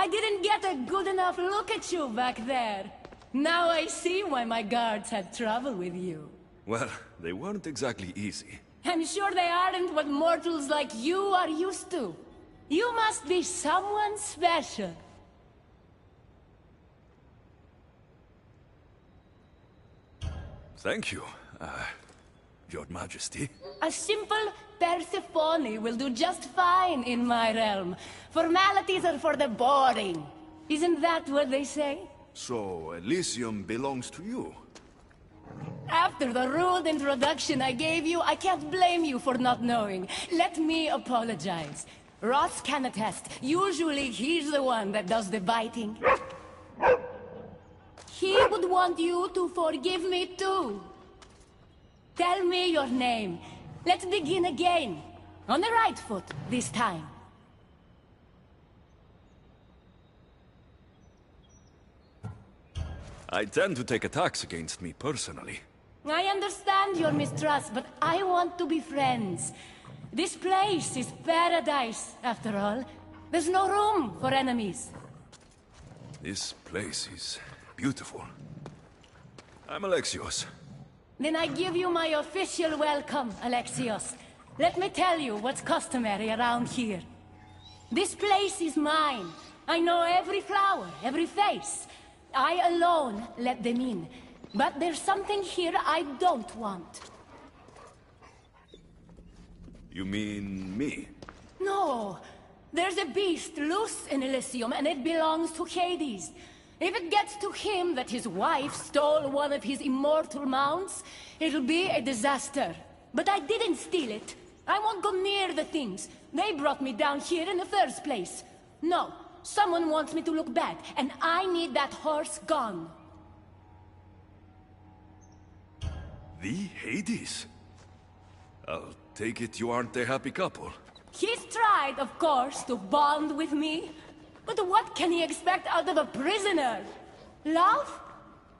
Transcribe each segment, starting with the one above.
I didn't get a good enough look at you back there. Now I see why my guards had trouble with you. Well, they weren't exactly easy. I'm sure they aren't what mortals like you are used to. You must be someone special. Thank you, Your Majesty. A simple Persephone will do just fine in my realm. Formalities are for the boring. Isn't that what they say? So, Elysium belongs to you? After the rude introduction I gave you, I can't blame you for not knowing. Let me apologize. Ross can attest. Usually he's the one that does the biting. He would want you to forgive me too. Tell me your name. Let's begin again. On the right foot this time. I tend to take attacks against me personally. I understand your mistrust, but I want to be friends. This place is paradise, after all. There's no room for enemies. This place is beautiful. I'm Alexios. Then I give you my official welcome, Alexios. Let me tell you what's customary around here. This place is mine. I know every flower, every face. I alone let them in. But there's something here I don't want. You mean me? No. There's a beast loose in Elysium, and it belongs to Hades. If it gets to him that his wife stole one of his immortal mounts, it'll be a disaster. But I didn't steal it. I won't go near the things. They brought me down here in the first place. No, someone wants me to look bad, and I need that horse gone. The Hades? I'll take it you aren't a happy couple. He's tried, of course, to bond with me. But what can he expect out of a prisoner? Love?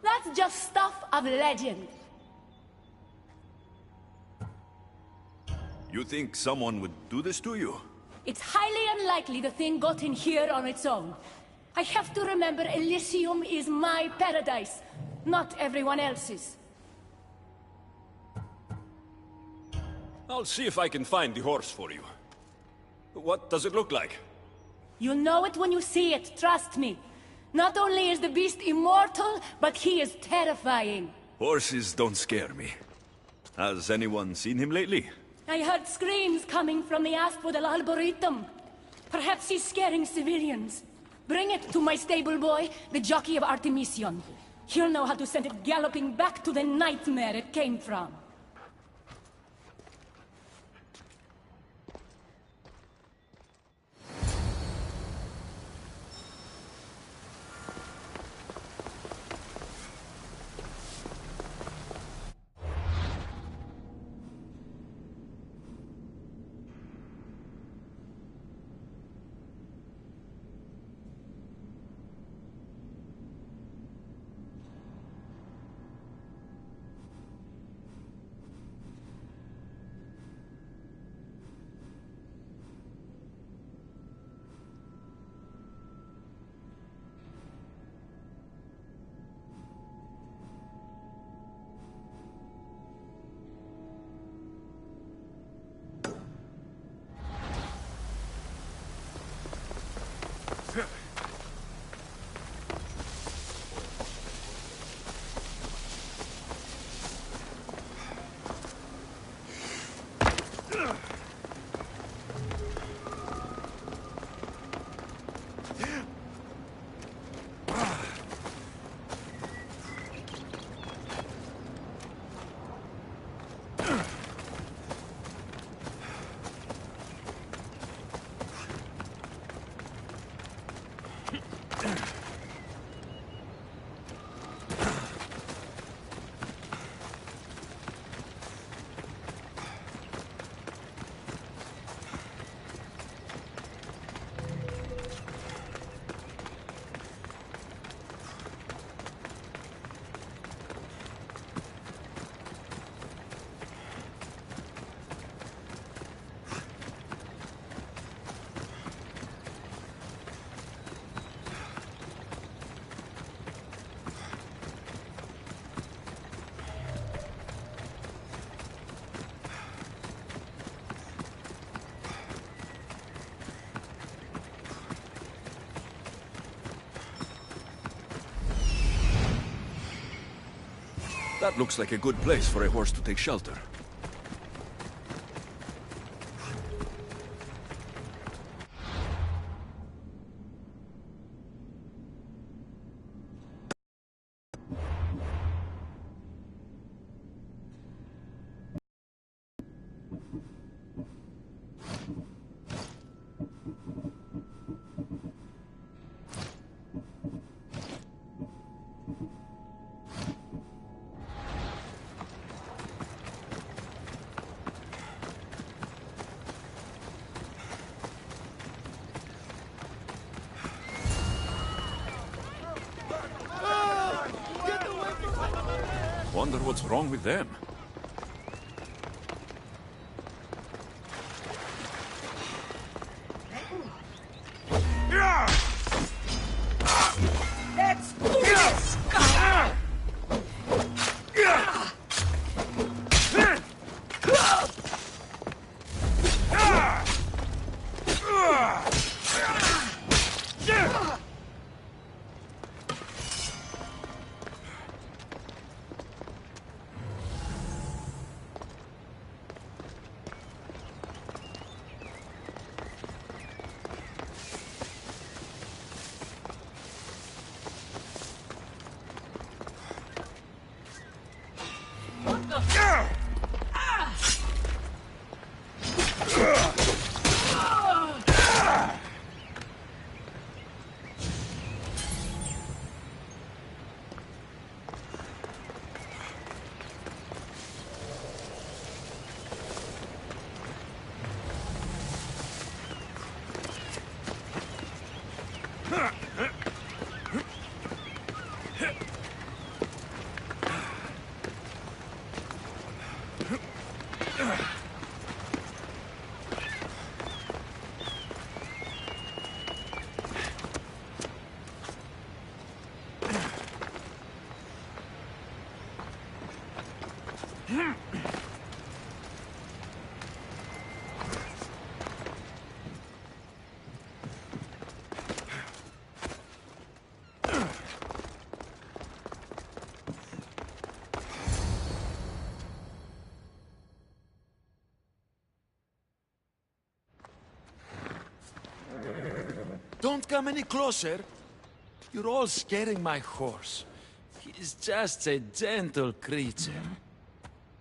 That's just stuff of legend. You think someone would do this to you? It's highly unlikely the thing got in here on its own. I have to remember Elysium is my paradise, not everyone else's. I'll see if I can find the horse for you. What does it look like? You'll know it when you see it, trust me. Not only is the beast immortal, but he is terrifying. Horses don't scare me. Has anyone seen him lately? I heard screams coming from the Asphodel Arboretum. Perhaps he's scaring civilians. Bring it to my stable boy, the jockey of Artemision. He'll know how to send it galloping back to the nightmare it came from. That looks like a good place for a horse to take shelter. Wonder what's wrong with them. Let's do this! Don't come any closer. You're all scaring my horse. He's just a gentle creature.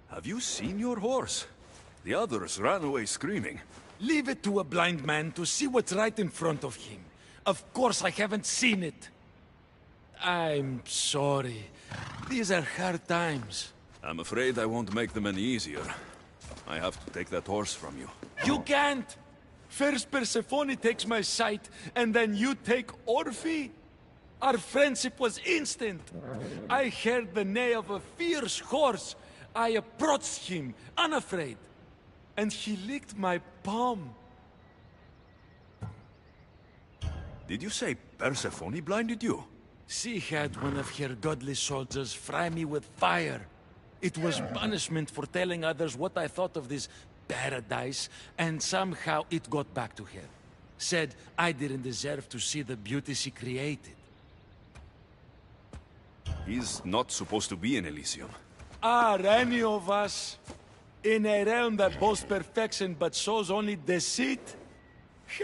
Have you seen your horse? The others ran away screaming. Leave it to a blind man to see what's right in front of him. Of course I haven't seen it. I'm sorry. These are hard times. I'm afraid I won't make them any easier. I have to take that horse from you. You can't! First Persephone takes my sight, and then you take Orphe? Our friendship was instant. I heard the neigh of a fierce horse. I approached him, unafraid. And he licked my palm. Did you say Persephone blinded you? She had one of her godly soldiers fry me with fire. It was punishment for telling others what I thought of this paradise, and somehow it got back to her. Said I didn't deserve to see the beauty she created. He's not supposed to be in Elysium. Are any of us in a realm that boasts perfection but shows only deceit?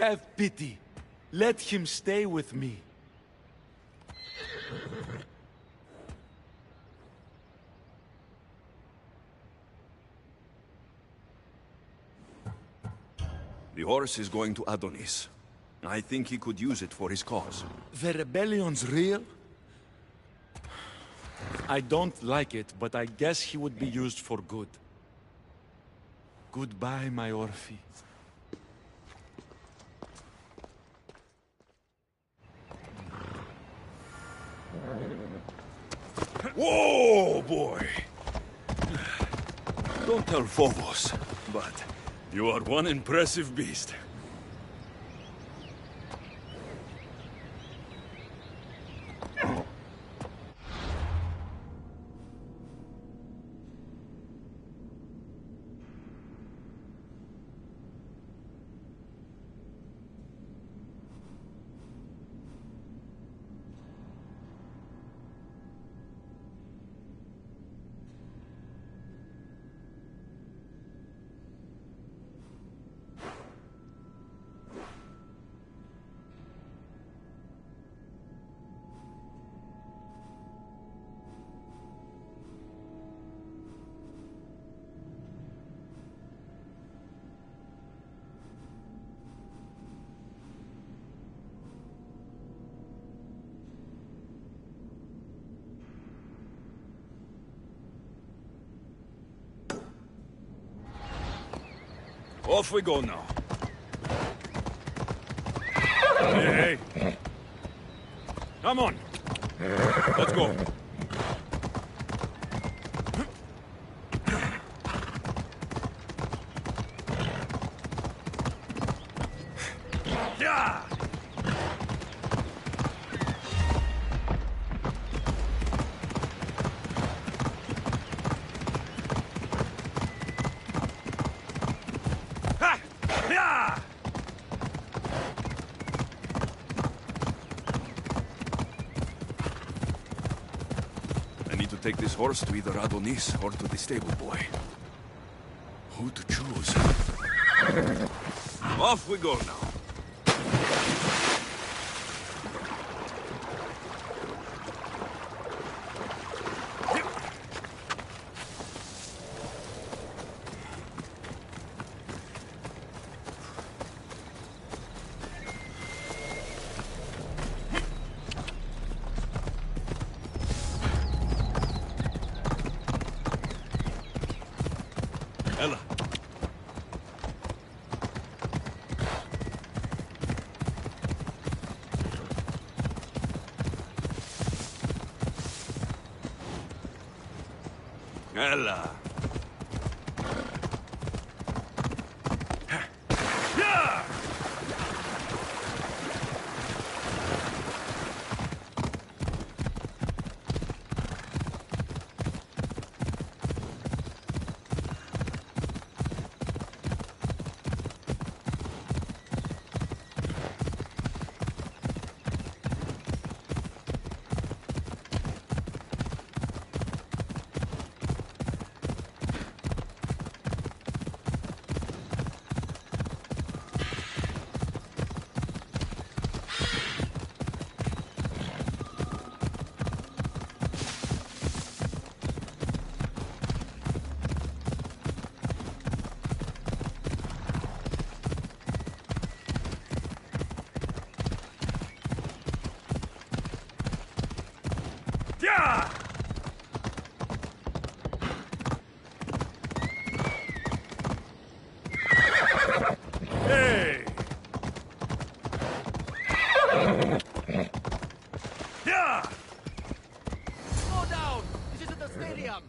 Have pity. Let him stay with me. The horse is going to Adonis. I think he could use it for his cause. The rebellion's real? I don't like it, but I guess he would be used for good. Goodbye, my Orphe. Whoa, boy! Don't tell Phobos, but you are one impressive beast. Off we go now. Hey, hey. Come on. Let's go. Yeah! Ha! Yeah! I need to take this horse to either Adonis or to the stable boy. Who to choose? Off we go now. Ella. Ella. Yeah! Yeah! Hey! Yeah! Slow down! This isn't a stadium!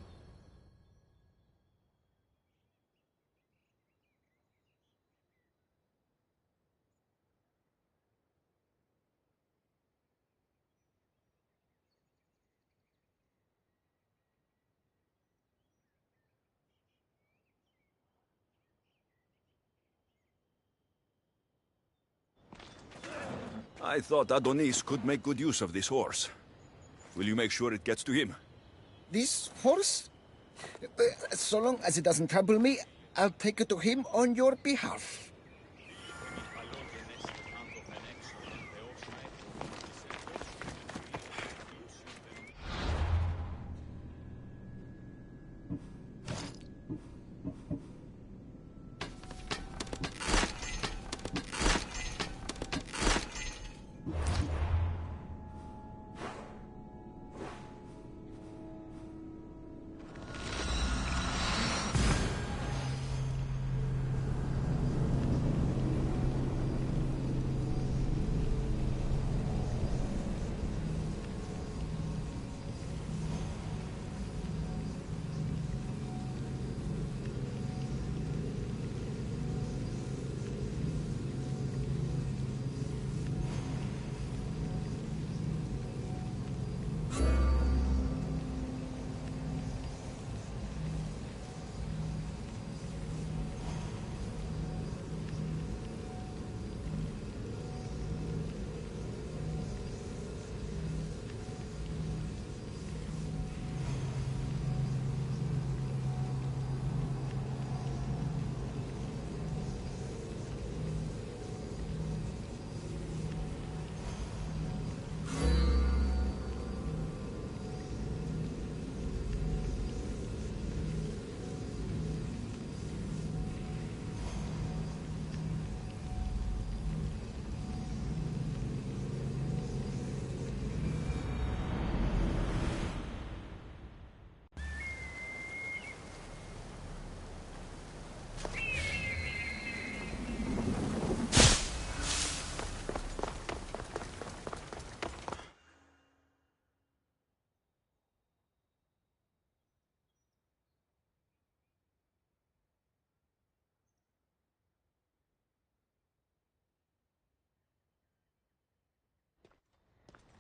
I thought Adonis could make good use of this horse. Will you make sure it gets to him? This horse? So long as it doesn't trample me, I'll take it to him on your behalf.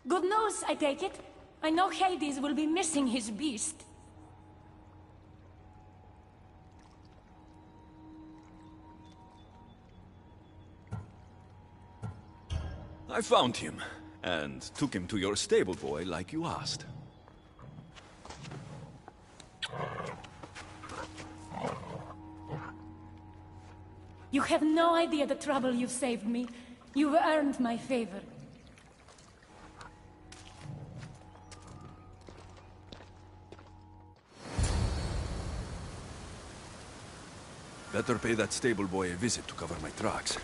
Good news, I take it. I know Hades will be missing his beast. I found him, and took him to your stable boy like you asked. You have no idea the trouble you've saved me. You've earned my favor. Better pay that stable boy a visit to cover my tracks.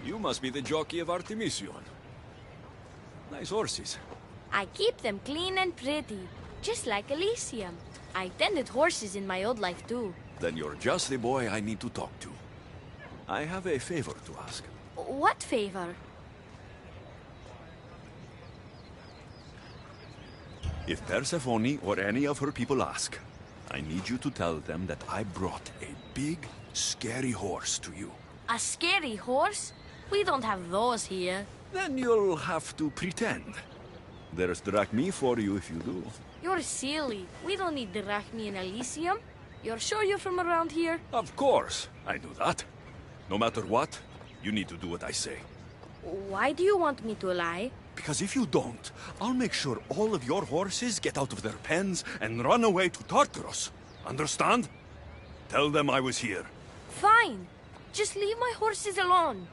You must be the jockey of Artemision. Nice horses. I keep them clean and pretty, just like Elysium. I tended horses in my old life too. Then you're just the boy I need to talk to. I have a favor to ask. What favor? If Persephone or any of her people ask, I need you to tell them that I brought a big, scary horse to you. A scary horse? We don't have those here. Then you'll have to pretend. There's drachmi for you if you do. You're silly. We don't need drachmi in Elysium. You're sure you're from around here? Of course, I do that. No matter what, you need to do what I say. Why do you want me to lie? Because if you don't, I'll make sure all of your horses get out of their pens and run away to Tartarus. Understand? Tell them I was here. Fine. Just leave my horses alone.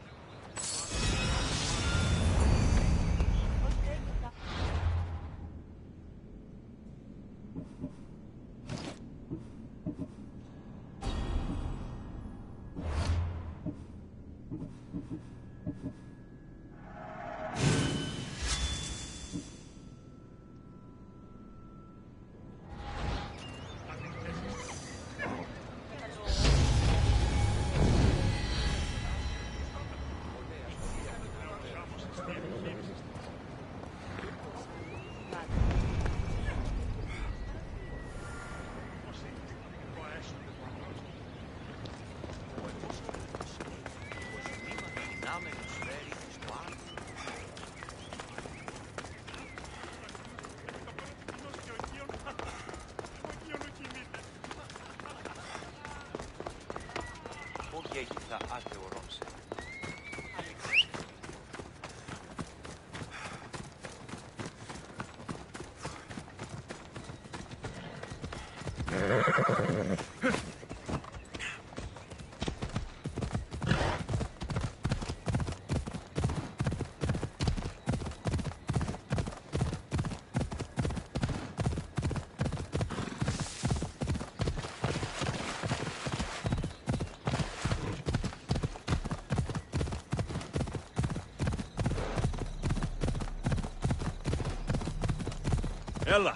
Ella!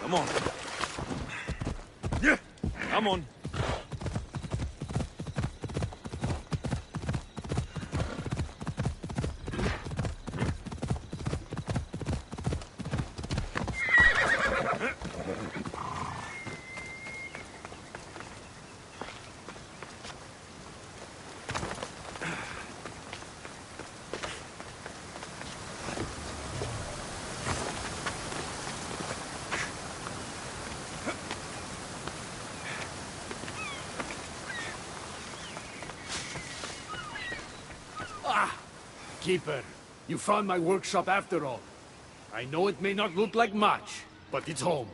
Come on. Yeah, come on. Keeper. You found my workshop after all. I know it may not look like much, but it's home.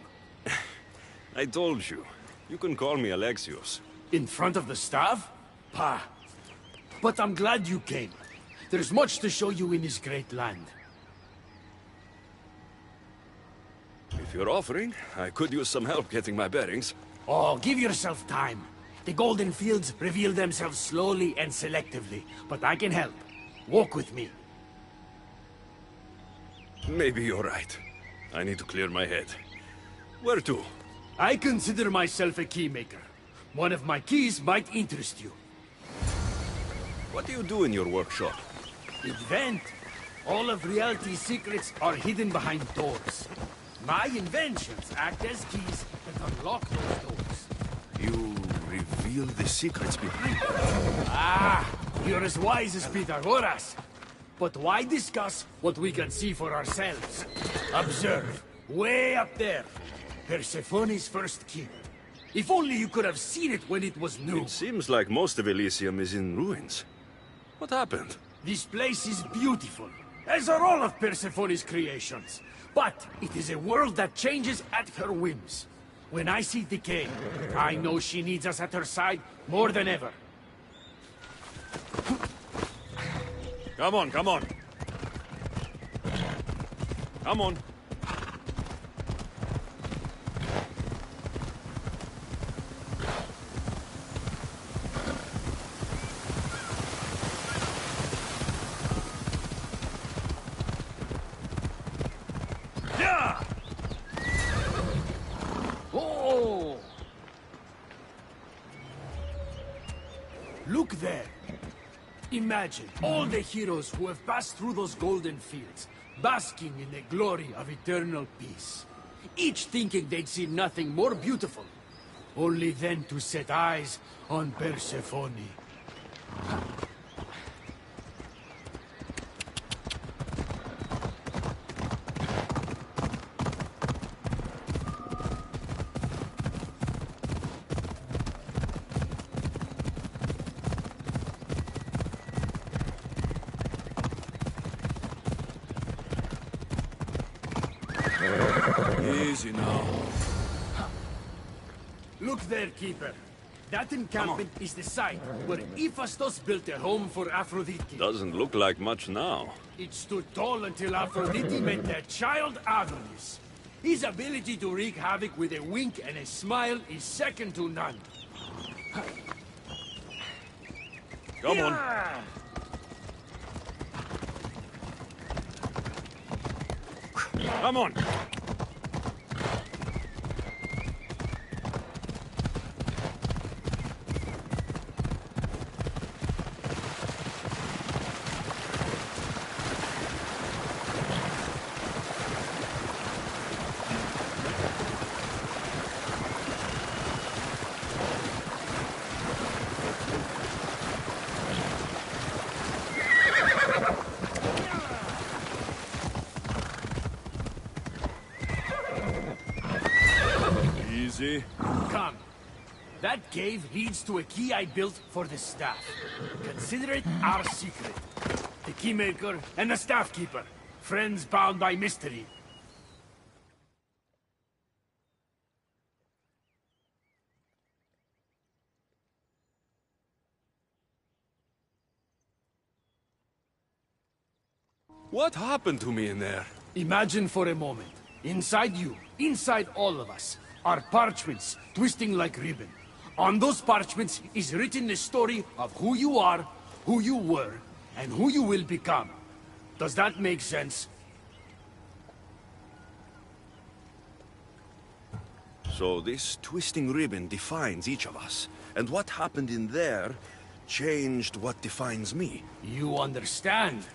I told you. You can call me Alexios. In front of the staff? Pah. But I'm glad you came. There's much to show you in this great land. If you're offering, I could use some help getting my bearings. Oh, give yourself time. The golden fields reveal themselves slowly and selectively, but I can help. Walk with me. Maybe you're right. I need to clear my head. Where to? I consider myself a keymaker. One of my keys might interest you. What do you do in your workshop? Invent. All of reality's secrets are hidden behind doors. My inventions act as keys that unlock those doors. You reveal the secrets behind them. Ah, you're as wise as Pythagoras. But why discuss what we can see for ourselves? Observe, way up there, Persephone's first key. If only you could have seen it when it was new. It seems like most of Elysium is in ruins. What happened? This place is beautiful, as are all of Persephone's creations. But it is a world that changes at her whims. When I see decay, I know she needs us at her side more than ever. Come on, come on. Come on. Yeah! Oh! Look there. Imagine all the heroes who have passed through those golden fields, basking in the glory of eternal peace. Each thinking they'd see nothing more beautiful, only then to set eyes on Persephone. Easy now. Look there, Keeper. That encampment is the site where Hephaestus built a home for Aphrodite. Doesn't look like much now. It stood tall until Aphrodite met their child Adonis. His ability to wreak havoc with a wink and a smile is second to none. Come on. Yeah! Come on. Easy. Come. That cave leads to a key I built for the staff. Consider it our secret. The keymaker and the staff keeper. Friends bound by mystery. What happened to me in there? Imagine for a moment. Inside you, inside all of us, are parchments twisting like ribbon. On those parchments is written the story of who you are, who you were, and who you will become. Does that make sense? So this twisting ribbon defines each of us. And what happened in there changed what defines me. You understand?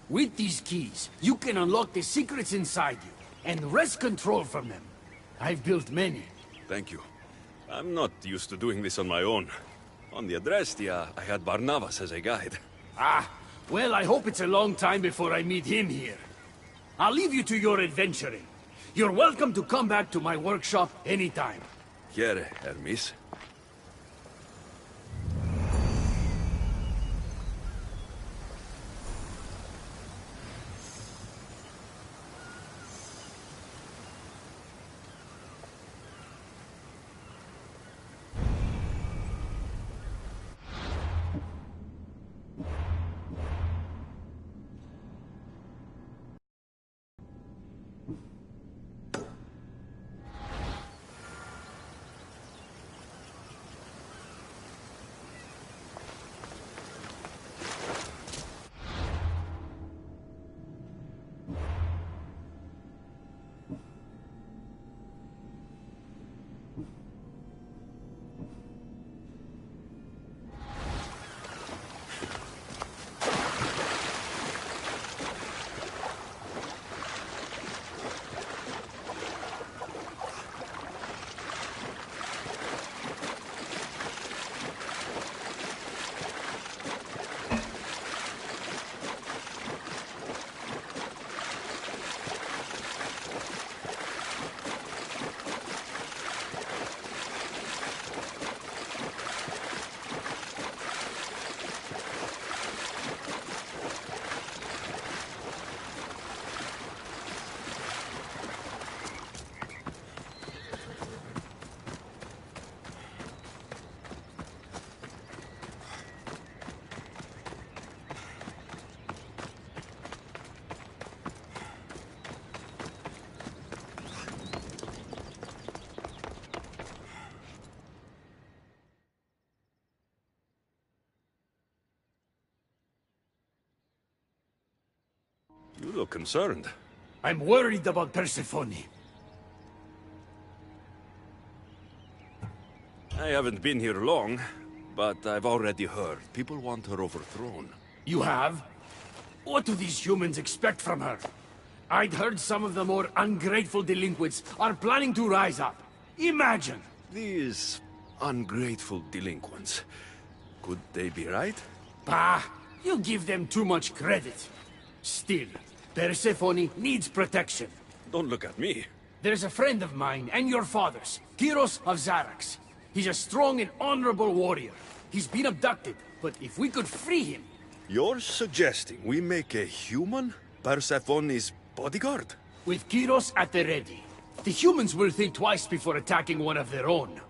With these keys, you can unlock the secrets inside you, and wrest control from them. I've built many. Thank you. I'm not used to doing this on my own. On the Adrestia, I had Barnabas as a guide. Ah, well, I hope it's a long time before I meet him here. I'll leave you to your adventuring. You're welcome to come back to my workshop anytime. Here, Hermes. look concerned. I'm worried about Persephone. I haven't been here long, but I've already heard people want her overthrown. You have? What do these humans expect from her? I'd heard some of the more ungrateful delinquents are planning to rise up. Imagine! These ungrateful delinquents. Could they be right? Bah! You give them too much credit. Still, Persephone needs protection. Don't look at me. There's a friend of mine and your father's, Kyros of Xarax. He's a strong and honorable warrior. He's been abducted, but if we could free him... You're suggesting we make a human Persephone's bodyguard? With Kyros at the ready, the humans will think twice before attacking one of their own.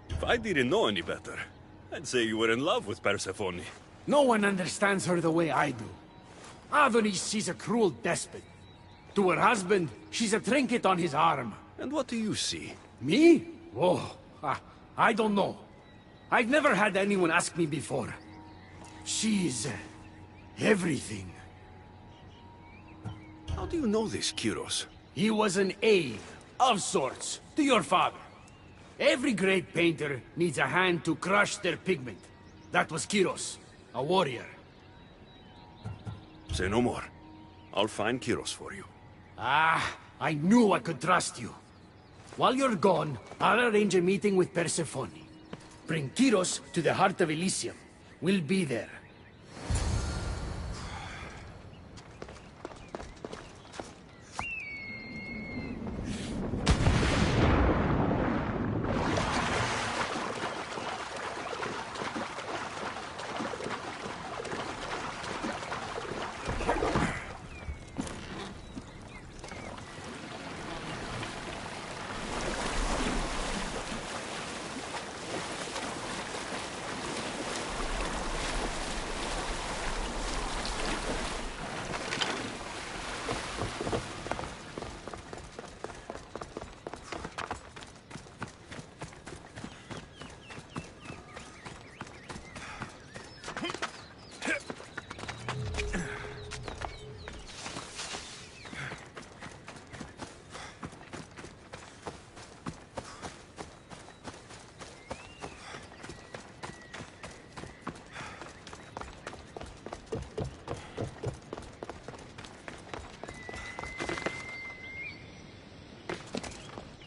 If I didn't know any better, I'd say you were in love with Persephone. No one understands her the way I do. Adonis, she's a cruel despot. To her husband, she's a trinket on his arm. And what do you see? Me? Oh, I don't know. I've never had anyone ask me before. She's... everything. How do you know this, Kyros? He was an aide, of sorts, to your father. Every great painter needs a hand to crush their pigment. That was Kyros, a warrior. Say no more. I'll find Kyros for you. Ah, I knew I could trust you. While you're gone, I'll arrange a meeting with Persephone. Bring Kyros to the heart of Elysium. We'll be there.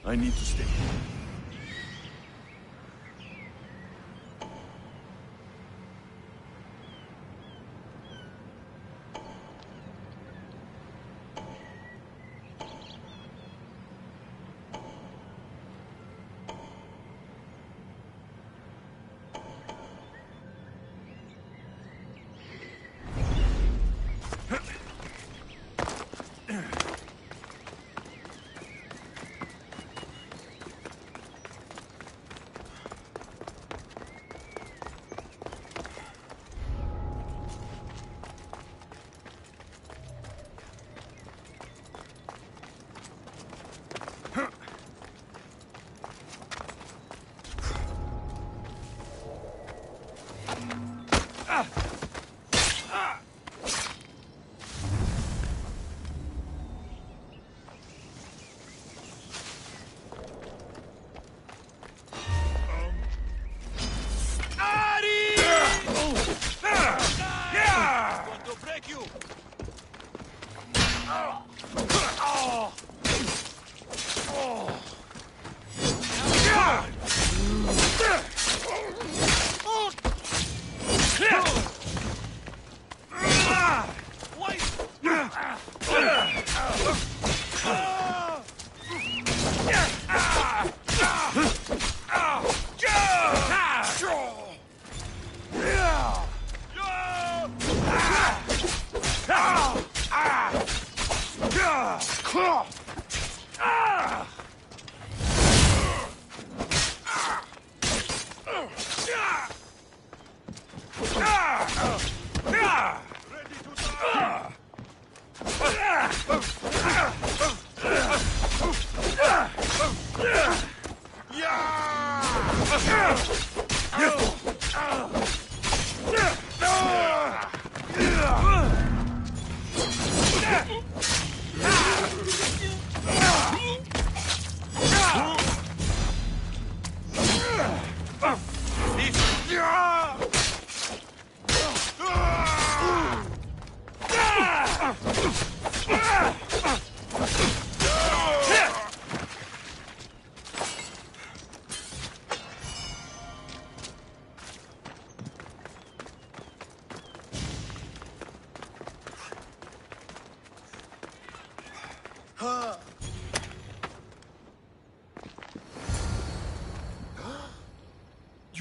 I need to stay.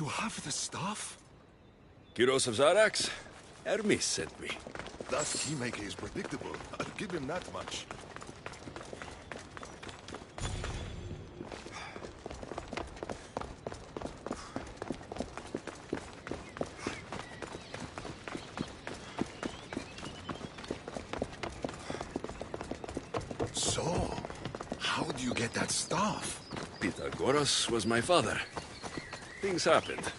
You have the staff? Kyros of Zarax? Hermes sent me. That keymaker is predictable. I'll give him that much. So, how do you get that staff? Pythagoras was my father. Things happened.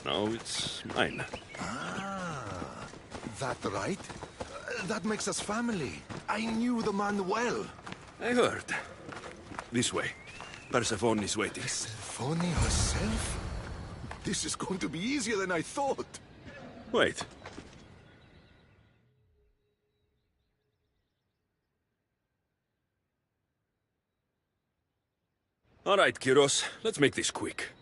Now it's mine. Ah, that right? That makes us family. I knew the man well. I heard. This way. Persephone is waiting. Persephone herself? This is going to be easier than I thought. Wait. All right, Kyros. Let's make this quick.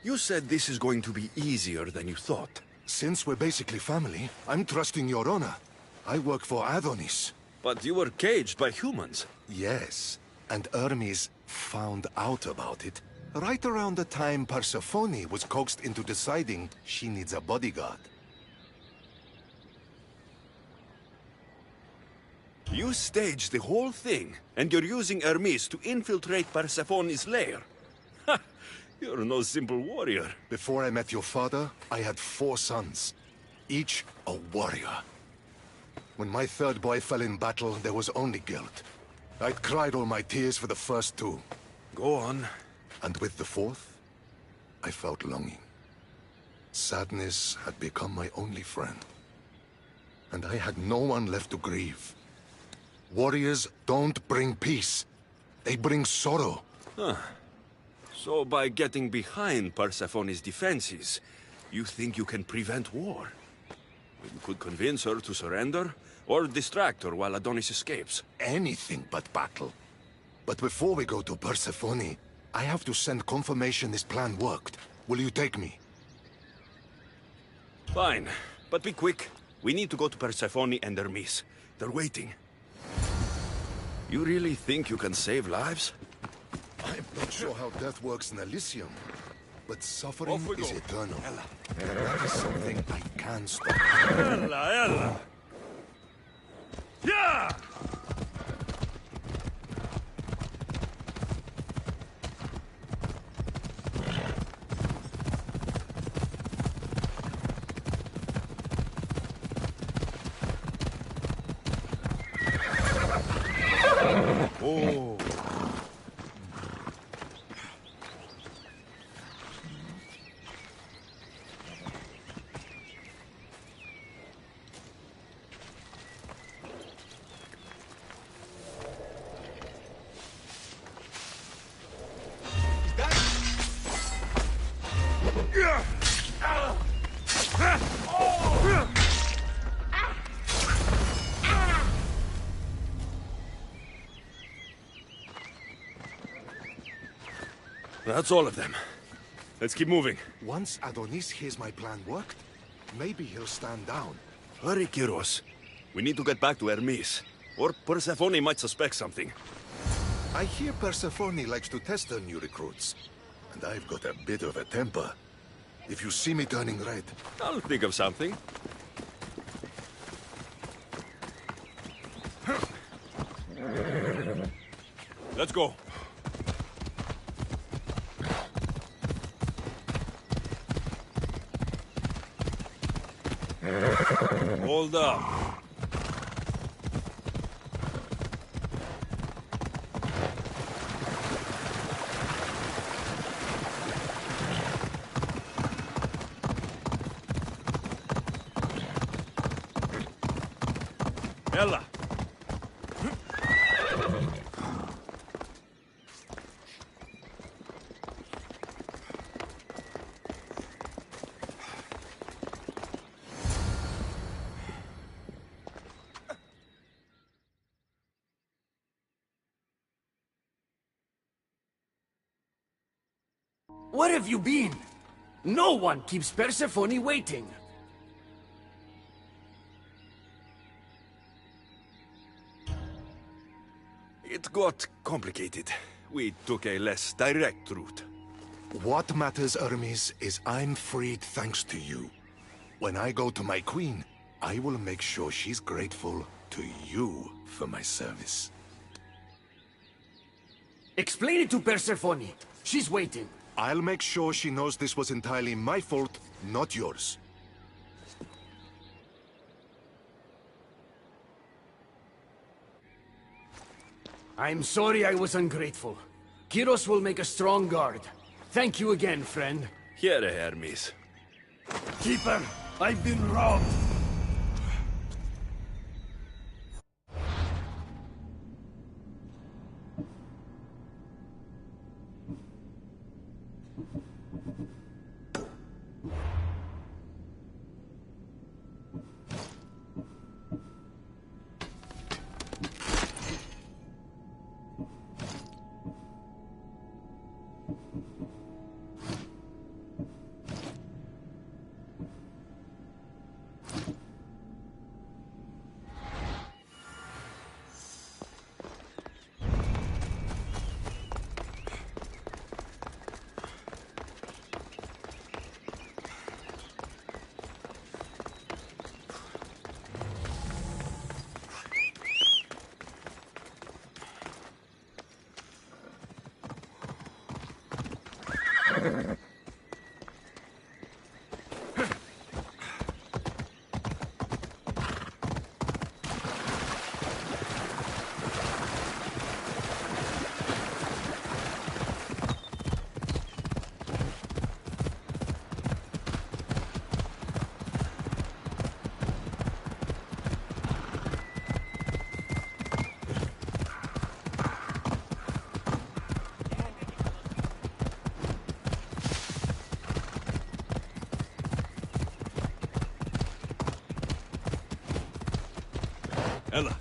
You said this is going to be easier than you thought. Since we're basically family, I'm trusting your honor. I work for Adonis. But you were caged by humans. Yes, and Hermes found out about it right around the time Persephone was coaxed into deciding she needs a bodyguard. You staged the whole thing, and you're using Hermes to infiltrate Persephone's lair. Ha! You're no simple warrior. Before I met your father, I had 4 sons, each a warrior. When my third boy fell in battle, there was only guilt. I'd cried all my tears for the first 2. Go on. And with the 4th, I felt longing. Sadness had become my only friend. And I had no one left to grieve. Warriors don't bring peace. They bring sorrow. Huh. So by getting behind Persephone's defenses, you think you can prevent war? You could convince her to surrender, or distract her while Adonis escapes. Anything but battle. But before we go to Persephone, I have to send confirmation this plan worked. Will you take me? Fine, but be quick. We need to go to Persephone and Hermes. They're waiting. You really think you can save lives? I'm not sure how death works in Elysium, but suffering Off we is go. eternal. That is something I can stop. Ella! Yeah! Oh. That's all of them. Let's keep moving. Once Adonis hears my plan worked, maybe he'll stand down. Hurry, Kyros. We need to get back to Hermes. Or Persephone might suspect something. I hear Persephone likes to test her new recruits. And I've got a bit of a temper. If you see me turning red, I'll think of something. Let's go. Hold up. Ella. Where have you been? No one keeps Persephone waiting. It got complicated. We took a less direct route. What matters, Hermes, is I'm freed thanks to you. When I go to my queen, I will make sure she's grateful to you for my service. Explain it to Persephone. She's waiting. I'll make sure she knows this was entirely my fault, not yours. I'm sorry I was ungrateful. Kyros will make a strong guard. Thank you again, friend. Here, Hermes. Keeper, I've been robbed. Ella.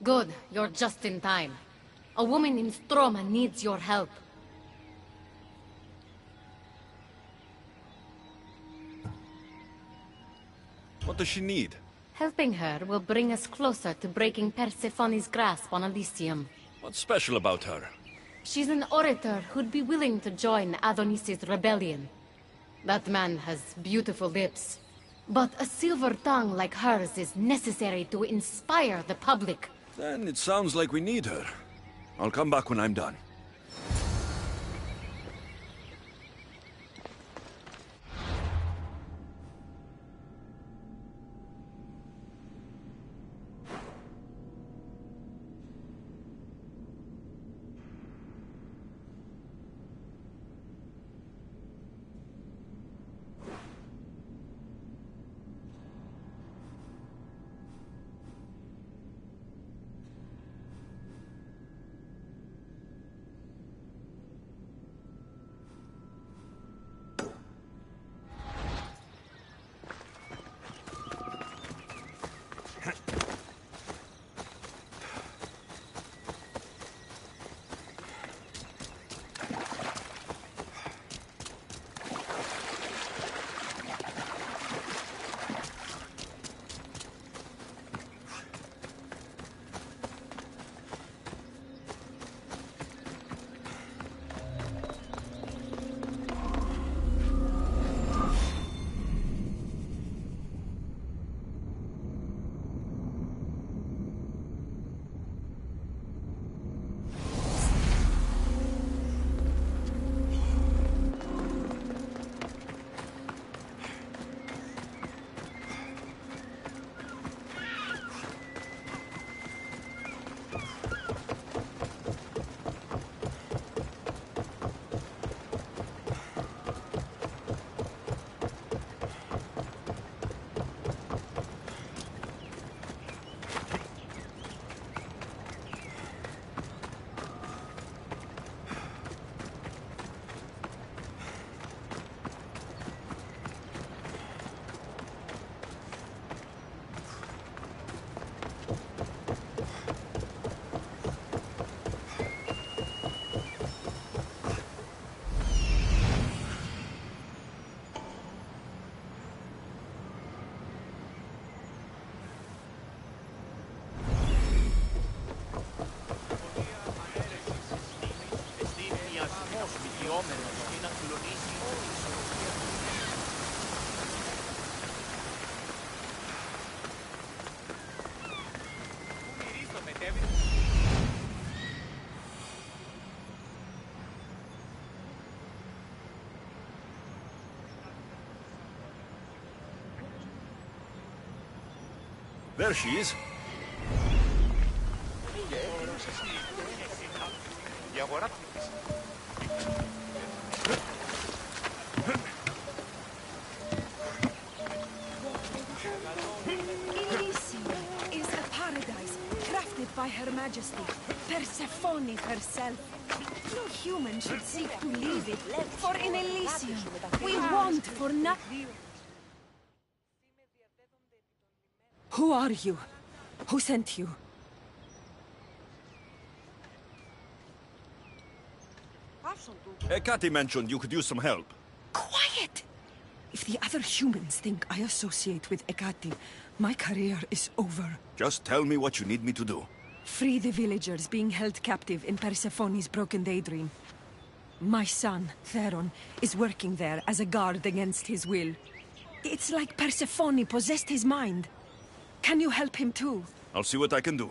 Good, you're just in time. A woman in Stroma needs your help. What does she need? Helping her will bring us closer to breaking Persephone's grasp on Elysium. What's special about her? She's an orator who'd be willing to join Adonis's rebellion. That man has beautiful lips. But a silver tongue like hers is necessary to inspire the public. Then it sounds like we need her. I'll come back when I'm done. There she is. Elysium is a paradise crafted by Her Majesty, Persephone herself. No human should seek to leave it, for in Elysium we want for nothing. Who are you? Who sent you? Ekati mentioned you could use some help. Quiet! If the other humans think I associate with Ekati, my career is over. Just tell me what you need me to do. Free the villagers being held captive in Persephone's broken daydream. My son, Theron, is working there as a guard against his will. It's like Persephone possessed his mind. Can you help him too? I'll see what I can do.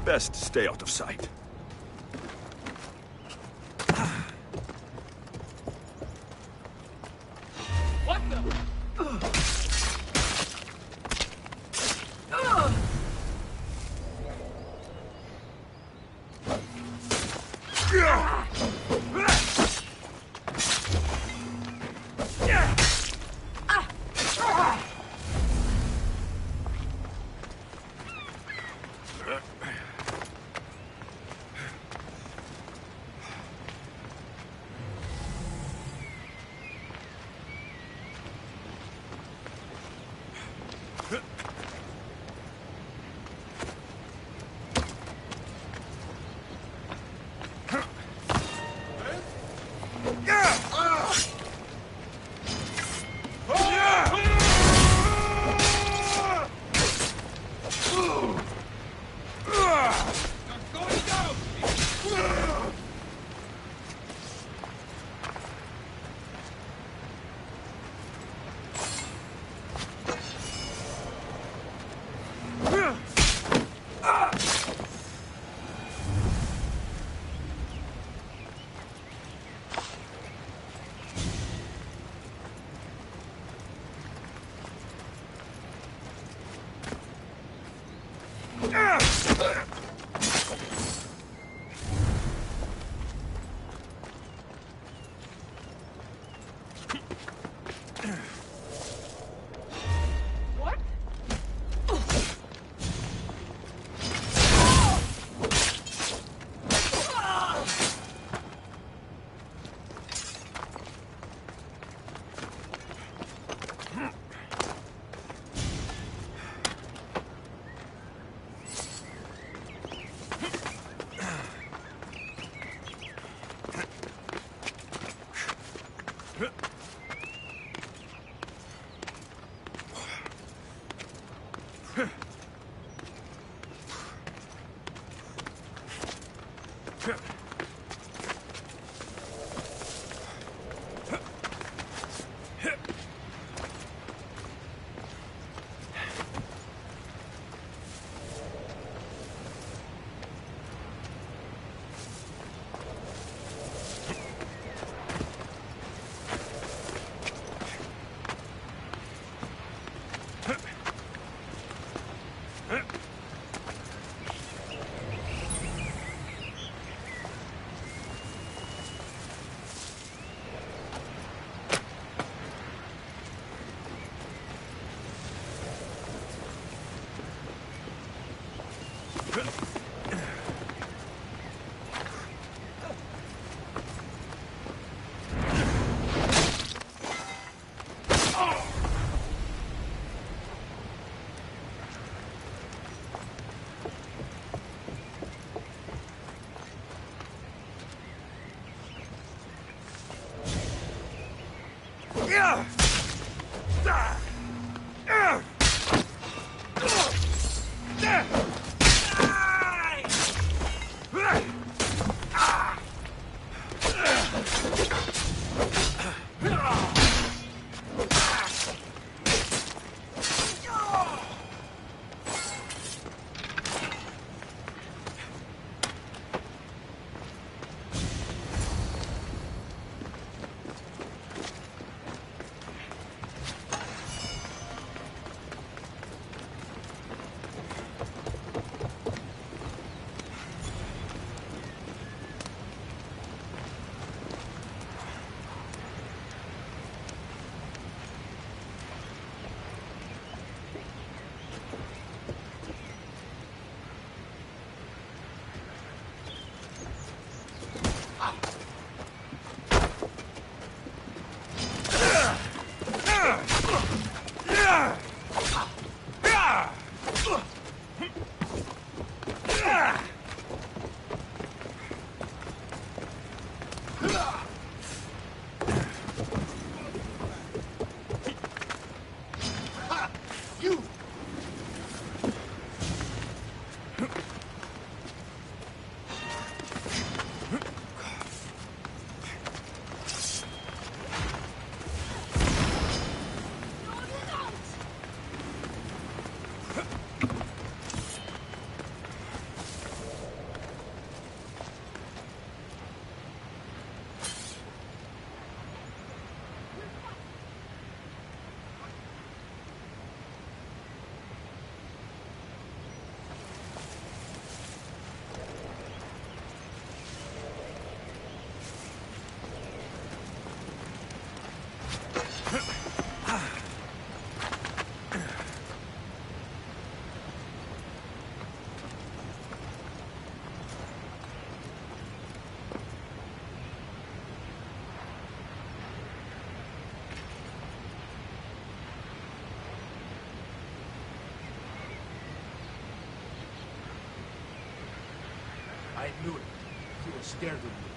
Best stay out of sight. What the? he was scared of me.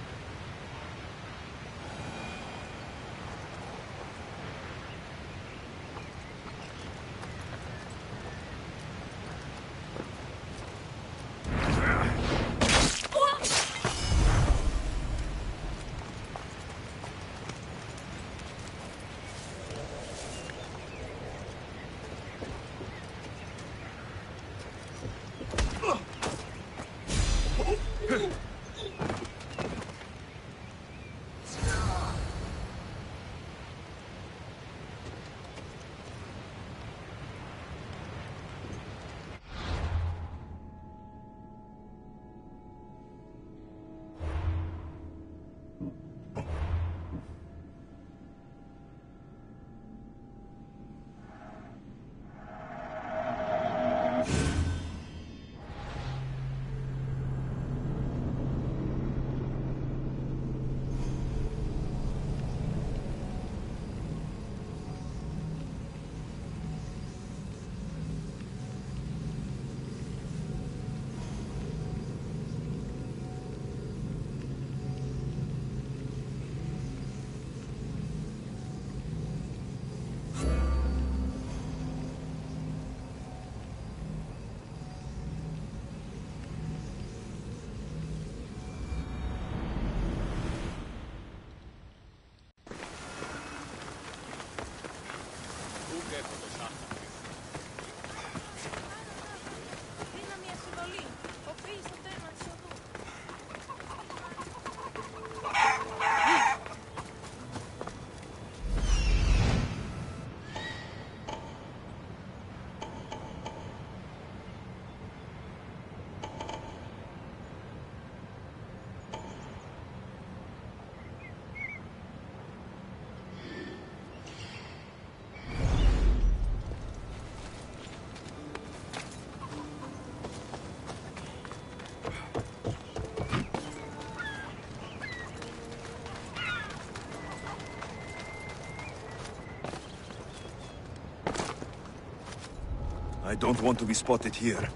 I don't want to be spotted here.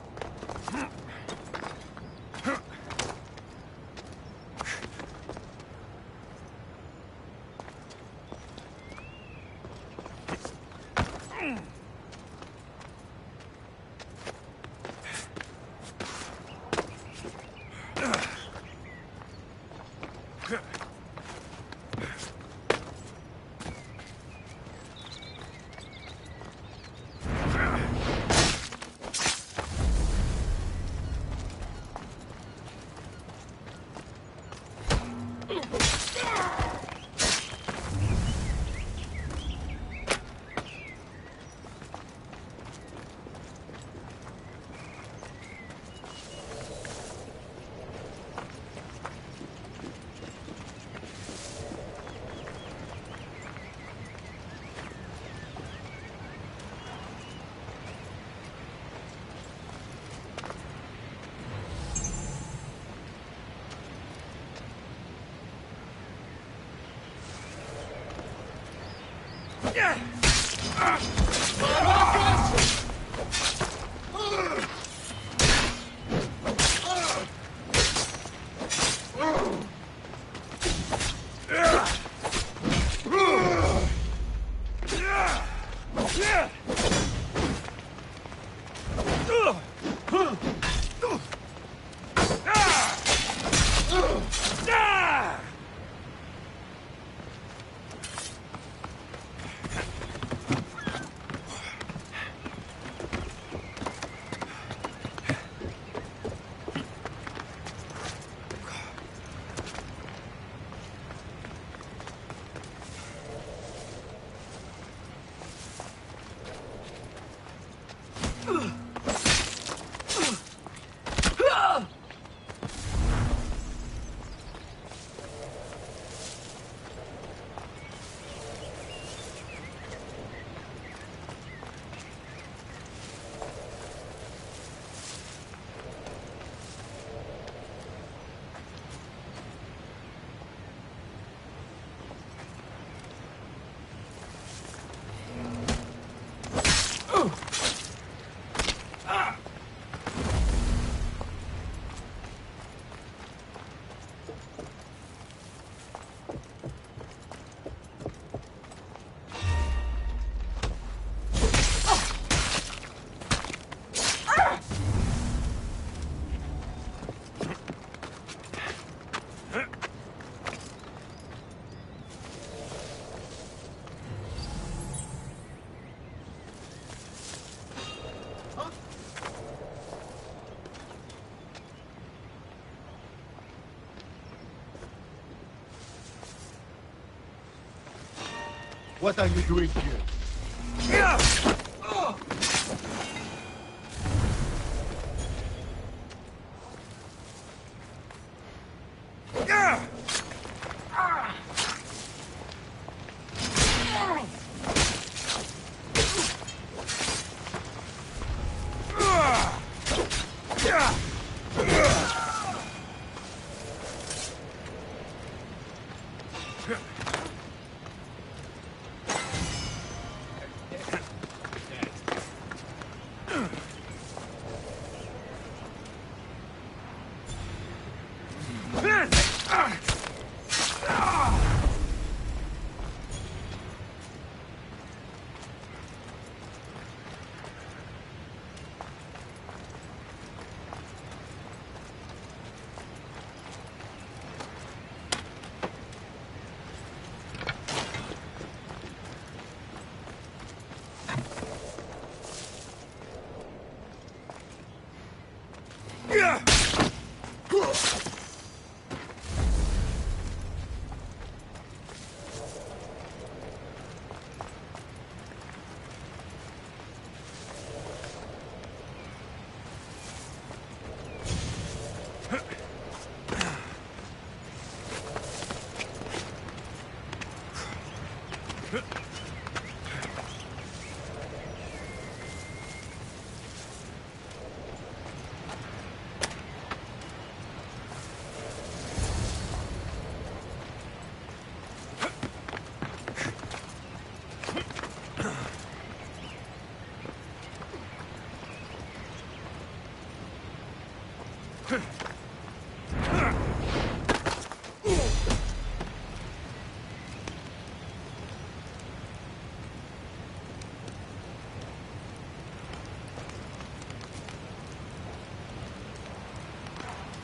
What are you doing here?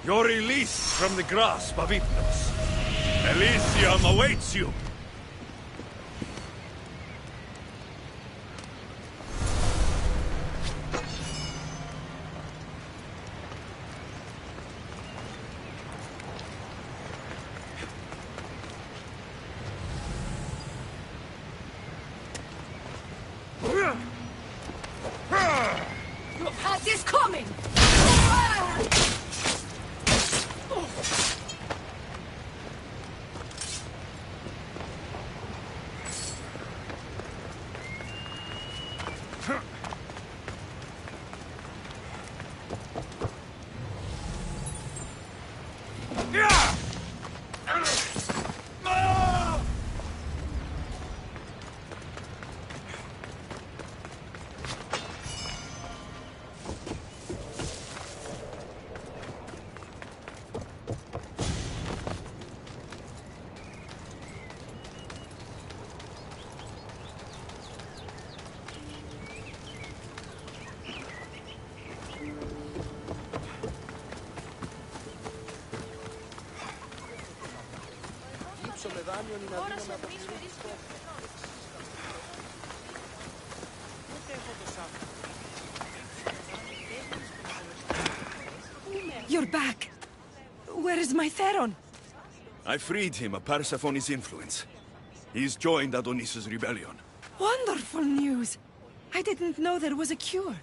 Your release from the grasp of Hypnos. Elysium awaits you! You've had this coming! You're back. Where is my Theron? I freed him of Persephone's influence. He's joined Adonis' rebellion. Wonderful news. I didn't know there was a cure.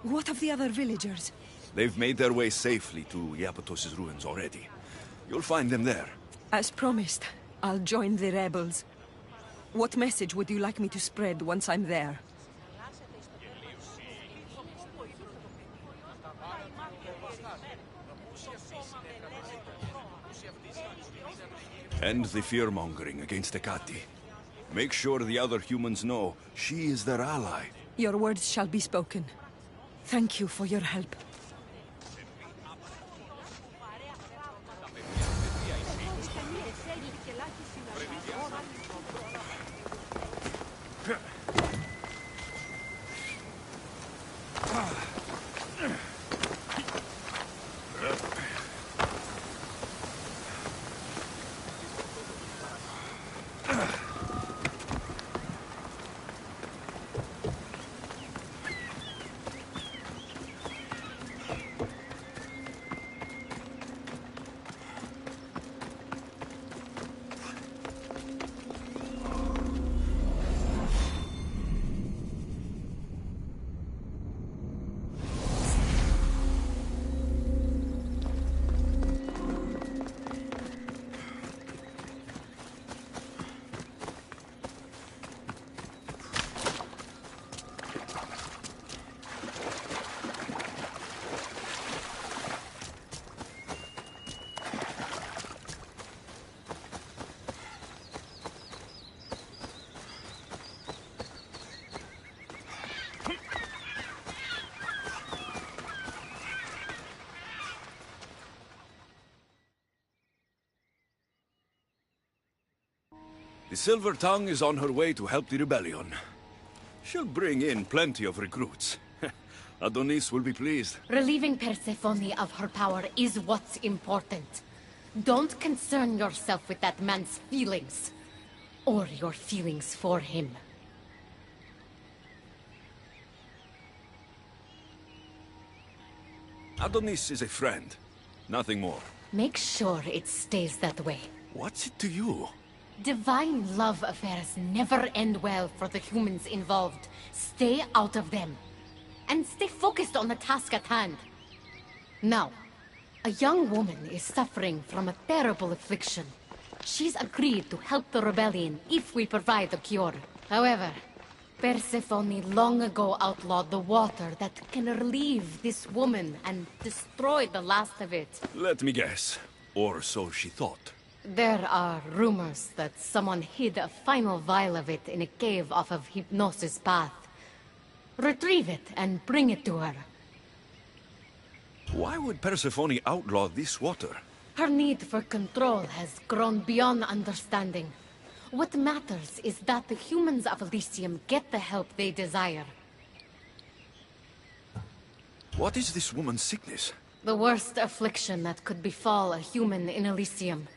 What of the other villagers? They've made their way safely to Iapetos' ruins already. You'll find them there. As promised, I'll join the rebels. What message would you like me to spread once I'm there? End the fear-mongering against Hecate. Make sure the other humans know she is their ally. Your words shall be spoken. Thank you for your help. The Silver Tongue is on her way to help the rebellion. She'll bring in plenty of recruits. Adonis will be pleased. Relieving Persephone of her power is what's important. Don't concern yourself with that man's feelings. Or your feelings for him. Adonis is a friend. Nothing more. Make sure it stays that way. What's it to you? Divine love affairs never end well for the humans involved. Stay out of them. And stay focused on the task at hand. Now, a young woman is suffering from a terrible affliction. She's agreed to help the rebellion if we provide a cure. However, Persephone long ago outlawed the water that can relieve this woman and destroy the last of it. Let me guess. Or so she thought. There are rumors that someone hid a final vial of it in a cave off of Hypnosis Path. Retrieve it and bring it to her. Why would Persephone outlaw this water? Her need for control has grown beyond understanding. What matters is that the humans of Elysium get the help they desire. What is this woman's sickness? The worst affliction that could befall a human in Elysium.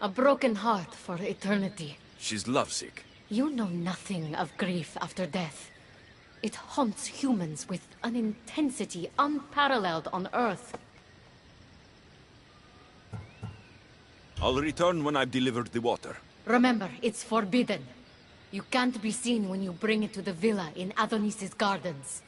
A broken heart for eternity. She's lovesick. You know nothing of grief after death. It haunts humans with an intensity unparalleled on Earth. I'll return when I've delivered the water. Remember, it's forbidden. You can't be seen when you bring it to the villa in Adonis's gardens.